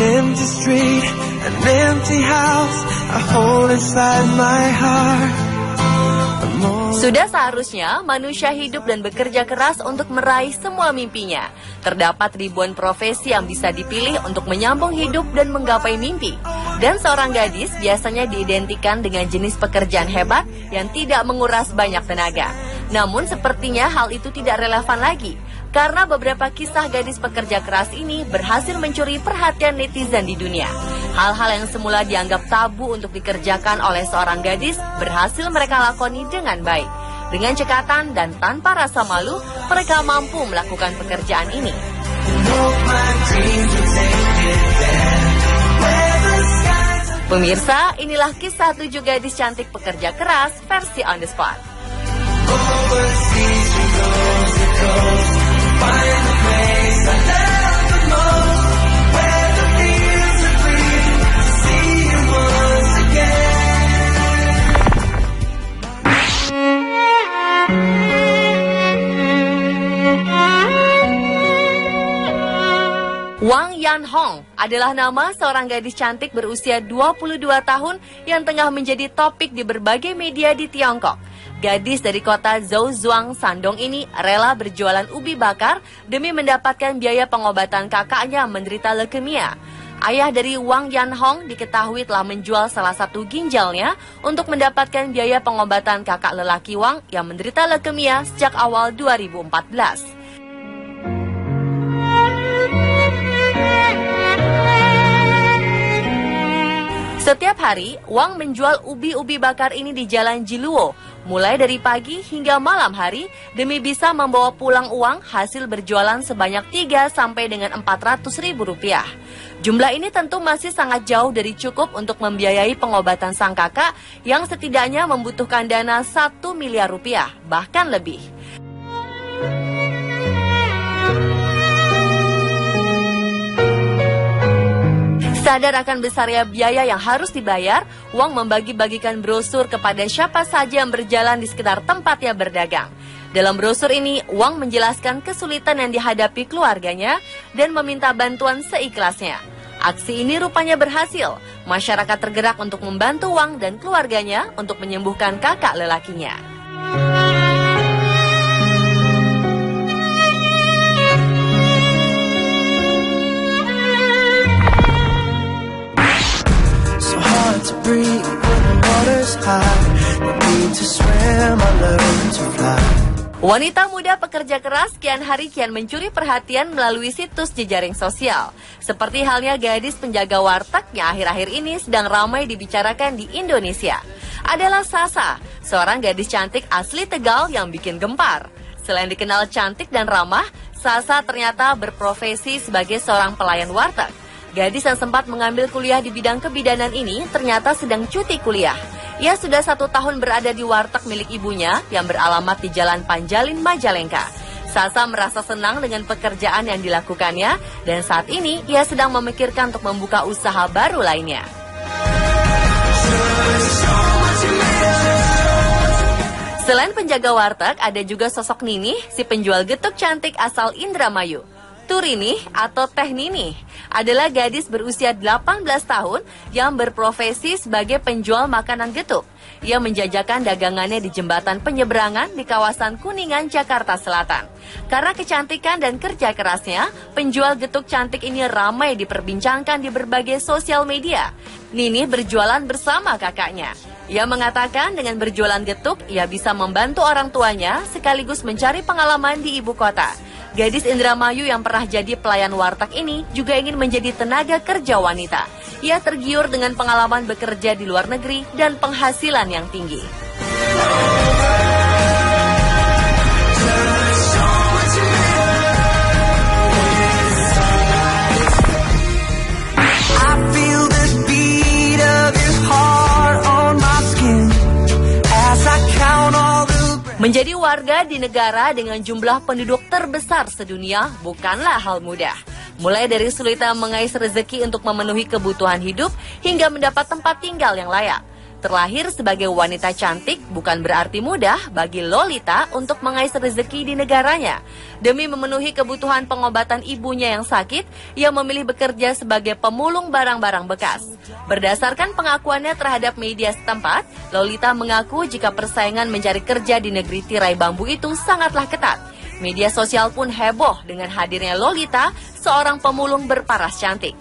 empty street, an empty house I hold inside my heart. Sudah seharusnya manusia hidup dan bekerja keras untuk meraih semua mimpinya. Terdapat ribuan profesi yang bisa dipilih untuk menyambung hidup dan menggapai mimpi. Dan seorang gadis biasanya diidentikan dengan jenis pekerjaan hebat yang tidak menguras banyak tenaga. Namun sepertinya hal itu tidak relevan lagi. Karena beberapa kisah gadis pekerja keras ini berhasil mencuri perhatian netizen di dunia. Hal-hal yang semula dianggap tabu untuk dikerjakan oleh seorang gadis berhasil mereka lakoni dengan baik. Dengan cekatan dan tanpa rasa malu, mereka mampu melakukan pekerjaan ini. Pemirsa, inilah kisah 7 gadis cantik pekerja keras versi On The Spot. Wang Yanhong adalah nama seorang gadis cantik berusia 22 tahun yang tengah menjadi topik di berbagai media di Tiongkok. Gadis dari kota Zhouzhuang, Shandong ini rela berjualan ubi bakar demi mendapatkan biaya pengobatan kakaknya menderita leukemia. Ayah dari Wang Yanhong diketahui telah menjual salah satu ginjalnya untuk mendapatkan biaya pengobatan kakak lelaki Wang yang menderita leukemia sejak awal 2014. Setiap hari, Wang menjual ubi-ubi bakar ini di Jalan Jiluo, mulai dari pagi hingga malam hari, demi bisa membawa pulang uang hasil berjualan sebanyak 3 sampai dengan 400 ribu rupiah. Jumlah ini tentu masih sangat jauh dari cukup untuk membiayai pengobatan sang kakak yang setidaknya membutuhkan dana 1 miliar rupiah, bahkan lebih. Sadar akan besarnya biaya yang harus dibayar, Wang membagi-bagikan brosur kepada siapa saja yang berjalan di sekitar tempatnya berdagang. Dalam brosur ini, Wang menjelaskan kesulitan yang dihadapi keluarganya dan meminta bantuan seikhlasnya. Aksi ini rupanya berhasil. Masyarakat tergerak untuk membantu Wang dan keluarganya untuk menyembuhkan kakak lelakinya. Wanita muda pekerja keras kian hari kian mencuri perhatian melalui situs jejaring sosial. Seperti halnya gadis penjaga warteg yang akhir-akhir ini sedang ramai dibicarakan di Indonesia. Adalah Sasa, seorang gadis cantik asli Tegal yang bikin gempar. Selain dikenal cantik dan ramah, Sasa ternyata berprofesi sebagai seorang pelayan warteg. Gadis yang sempat mengambil kuliah di bidang kebidanan ini ternyata sedang cuti kuliah. Ia sudah 1 tahun berada di warteg milik ibunya yang beralamat di Jalan Panjalin, Majalengka. Sasa merasa senang dengan pekerjaan yang dilakukannya dan saat ini ia sedang memikirkan untuk membuka usaha baru lainnya. Selain penjaga warteg, ada juga sosok Ninih, si penjual getuk cantik asal Indramayu. Turini atau Teh Ninih adalah gadis berusia 18 tahun yang berprofesi sebagai penjual makanan getuk. Ia menjajakan dagangannya di jembatan penyeberangan di kawasan Kuningan, Jakarta Selatan. Karena kecantikan dan kerja kerasnya, penjual getuk cantik ini ramai diperbincangkan di berbagai sosial media. Ninih berjualan bersama kakaknya. Ia mengatakan dengan berjualan getuk, ia bisa membantu orang tuanya sekaligus mencari pengalaman di ibu kota. Gadis Indramayu yang pernah jadi pelayan warteg ini juga ingin menjadi tenaga kerja wanita. Ia tergiur dengan pengalaman bekerja di luar negeri dan penghasilan yang tinggi. Menjadi warga di negara dengan jumlah penduduk terbesar sedunia bukanlah hal mudah. Mulai dari sulitnya mengais rezeki untuk memenuhi kebutuhan hidup hingga mendapat tempat tinggal yang layak. Terlahir sebagai wanita cantik bukan berarti mudah bagi Lolita untuk mengais rezeki di negaranya. Demi memenuhi kebutuhan pengobatan ibunya yang sakit, ia memilih bekerja sebagai pemulung barang-barang bekas. Berdasarkan pengakuannya terhadap media setempat, Lolita mengaku jika persaingan mencari kerja di negeri tirai bambu itu sangatlah ketat. Media sosial pun heboh dengan hadirnya Lolita, seorang pemulung berparas cantik.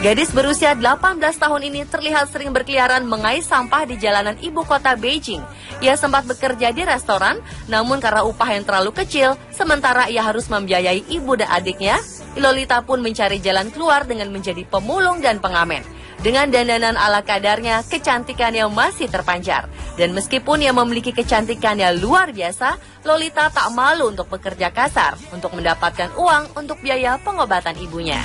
Gadis berusia 18 tahun ini terlihat sering berkeliaran mengais sampah di jalanan ibu kota Beijing. Ia sempat bekerja di restoran, namun karena upah yang terlalu kecil, sementara ia harus membiayai ibu dan adiknya, Lolita pun mencari jalan keluar dengan menjadi pemulung dan pengamen. Dengan dandanan ala kadarnya, kecantikannya masih terpancar. Dan meskipun ia memiliki kecantikannya luar biasa, Lolita tak malu untuk bekerja kasar untuk mendapatkan uang untuk biaya pengobatan ibunya.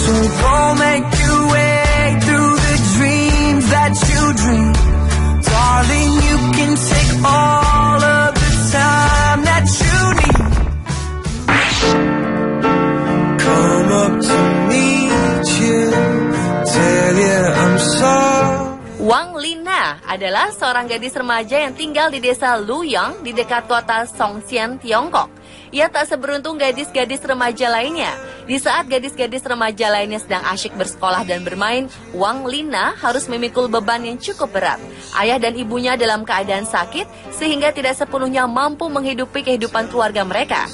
So go make your way through the dreams that you dream. Darling, you can take all of the time that you need. Come up to meet you, tell you I'm sorry. Wang Lina adalah seorang gadis remaja yang tinggal di desa Luyang di dekat kota Songxian, Tiongkok. Ia tak seberuntung gadis-gadis remaja lainnya. Di saat gadis-gadis remaja lainnya sedang asyik bersekolah dan bermain, Wang Lina harus memikul beban yang cukup berat. Ayah dan ibunya dalam keadaan sakit, sehingga tidak sepenuhnya mampu menghidupi kehidupan keluarga mereka.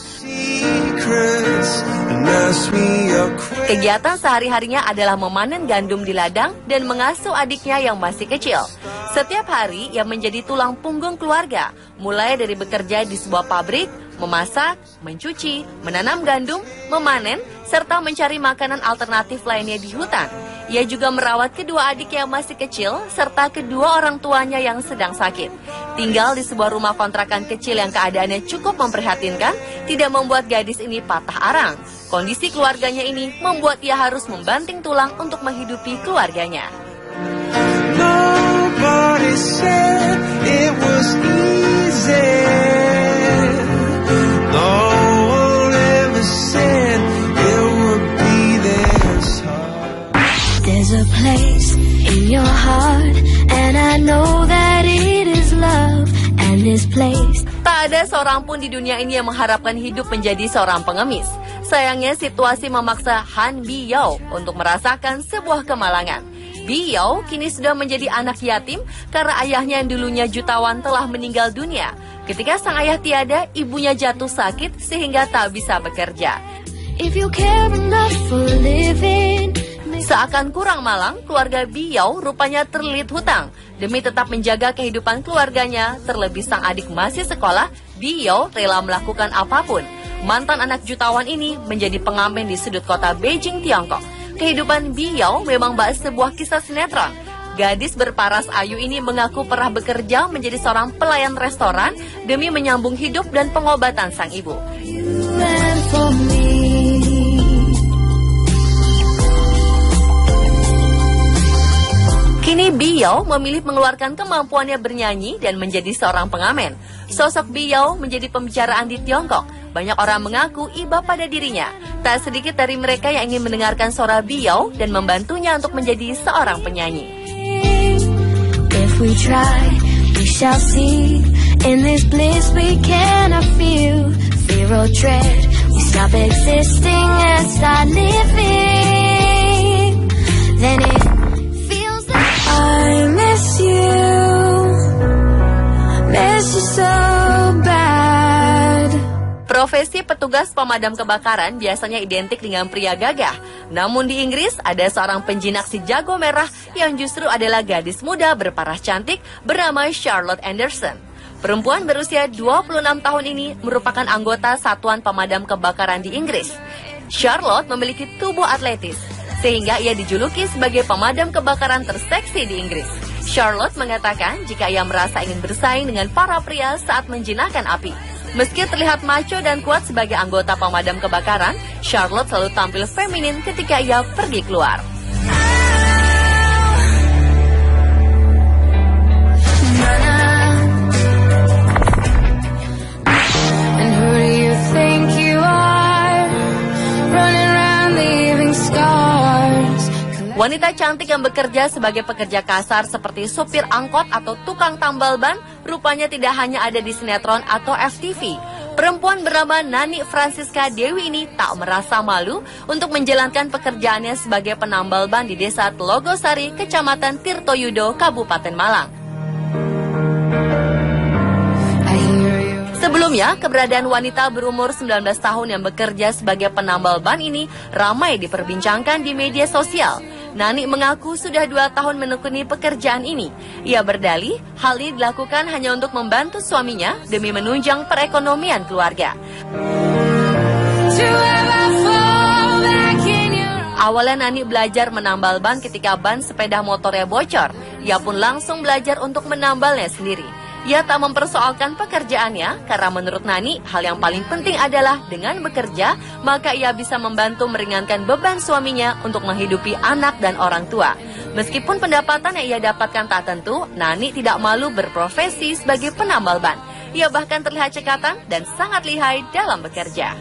Kegiatan sehari-harinya adalah memanen gandum di ladang dan mengasuh adiknya yang masih kecil. Setiap hari ia menjadi tulang punggung keluarga, mulai dari bekerja di sebuah pabrik, memasak, mencuci, menanam gandum, memanen, serta mencari makanan alternatif lainnya di hutan. Ia juga merawat kedua adik yang masih kecil, serta kedua orang tuanya yang sedang sakit. Tinggal di sebuah rumah kontrakan kecil yang keadaannya cukup memprihatinkan, tidak membuat gadis ini patah arang. Kondisi keluarganya ini membuat ia harus membanting tulang untuk menghidupi keluarganya. Nobody said it was easy. No one ever said it would be this hard. There's a place in your heart, and I know that it is love, and this place. Tak ada seorang pun di dunia ini yang mengharapkan hidup menjadi seorang pengemis. Sayangnya situasi memaksa Han Biyao untuk merasakan sebuah kemalangan. Biyao kini sudah menjadi anak yatim karena ayahnya yang dulunya jutawan telah meninggal dunia. Ketika sang ayah tiada, ibunya jatuh sakit sehingga tak bisa bekerja. If you care enough for living. Seakan kurang malang, keluarga Biyao rupanya terlilit hutang. Demi tetap menjaga kehidupan keluarganya, terlebih sang adik masih sekolah, Biyao rela melakukan apapun. Mantan anak jutawan ini menjadi pengamen di sudut kota Beijing, Tiongkok. Kehidupan Biyao memang bak sebuah kisah sinetron. Gadis berparas ayu ini mengaku pernah bekerja menjadi seorang pelayan restoran demi menyambung hidup dan pengobatan sang ibu. Kini Biyao memilih mengeluarkan kemampuannya bernyanyi dan menjadi seorang pengamen. Sosok Biyao menjadi pembicaraan di Tiongkok. Banyak orang mengaku iba pada dirinya. Tak sedikit dari mereka yang ingin mendengarkan suara Biyao dan membantunya untuk menjadi seorang penyanyi. If we try, we shall see. In this bliss we cannot feel. Fear or dread, we stop existing and start living. Then it feels like I miss you so bad. Profesi petugas pemadam kebakaran biasanya identik dengan pria gagah. Namun di Inggris ada seorang penjinak si jago merah yang justru adalah gadis muda berparas cantik bernama Charlotte Anderson. Perempuan berusia 26 tahun ini merupakan anggota Satuan Pemadam Kebakaran di Inggris. Charlotte memiliki tubuh atletis, sehingga ia dijuluki sebagai pemadam kebakaran terseksi di Inggris. Charlotte mengatakan jika ia merasa ingin bersaing dengan para pria saat menjinakkan api. Meski terlihat macho dan kuat sebagai anggota pemadam kebakaran, Charlotte selalu tampil feminin ketika ia pergi keluar. And who do you think you are? Running around leaving scars. Wanita cantik yang bekerja sebagai pekerja kasar seperti supir angkot atau tukang tambal ban rupanya tidak hanya ada di sinetron atau FTV. Perempuan bernama Nani Francisca Dewi ini tak merasa malu untuk menjalankan pekerjaannya sebagai penambal ban di desa Telogosari, Kecamatan Tirtoyudo, Kabupaten Malang. Sebelumnya, keberadaan wanita berumur 19 tahun yang bekerja sebagai penambal ban ini ramai diperbincangkan di media sosial. Nani mengaku sudah 2 tahun menekuni pekerjaan ini. Ia berdalih, hal ini dilakukan hanya untuk membantu suaminya demi menunjang perekonomian keluarga. Awalnya Nani belajar menambal ban ketika ban sepeda motornya bocor. Ia pun langsung belajar untuk menambalnya sendiri. Ia tak mempersoalkan pekerjaannya karena menurut Nani, hal yang paling penting adalah dengan bekerja, maka ia bisa membantu meringankan beban suaminya untuk menghidupi anak dan orang tua. Meskipun pendapatan yang ia dapatkan tak tentu, Nani tidak malu berprofesi sebagai penambal ban. Ia bahkan terlihat cekatan dan sangat lihai dalam bekerja.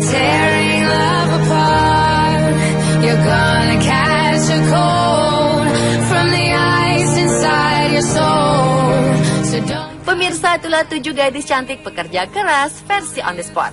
Tearing love apart, you're gonna catch a cold from the ice inside your soul. Pemirsa, itulah 7 gadis cantik pekerja keras versi On The Spot.